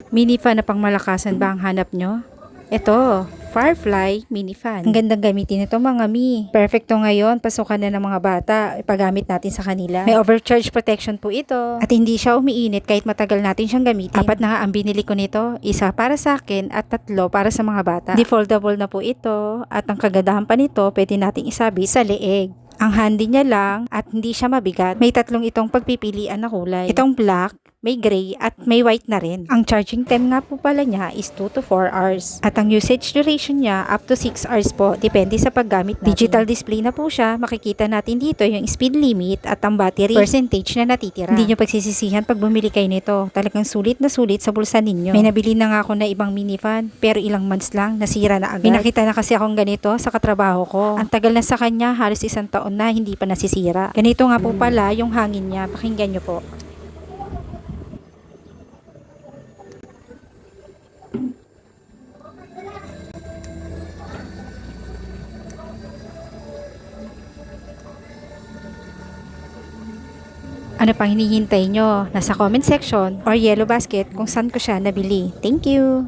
Mini fan na pangmalakasan ba ang hanap nyo? Ito, Firefly mini fan. Ang gandang gamitin nito mga mi. Perfecto ngayon, pasukan na ng mga bata. Ipagamit natin sa kanila. May overcharge protection po ito. At hindi siya umiinit kahit matagal natin siyang gamitin. 4 na nga ang binili ko nito. 1 para sa akin at 3 para sa mga bata. Defoldable na po ito. At ang kagandahan pa nito, pwede nating isabi sa leeg. Ang handy niya lang at hindi siya mabigat. May 3 itong pagpipilian na kulay. Itong black, may gray at may white na rin. Ang charging time nga po pala niya is 2 to 4 hours. At ang usage duration niya up to 6 hours po. Depende sa paggamit natin. Digital display na po siya. Makikita natin dito yung speed limit at ang battery percentage na natitira. Hindi nyo pagsisisihan pag bumili kayo nito. Talagang sulit na sulit sa bulsa ninyo. May nabili na nga ako na ibang mini fan pero ilang months lang nasira na agad. Pinakita na kasi akong ganito sa katrabaho ko. Ang tagal na sa kanya, halos 1 taon na hindi pa nasisira. Ganito nga po pala yung hangin niya. Pakinggan nyo po. Ano pang hinihintay nyo? Nasa comment section or yellow basket kung saan ko siya nabili. Thank you!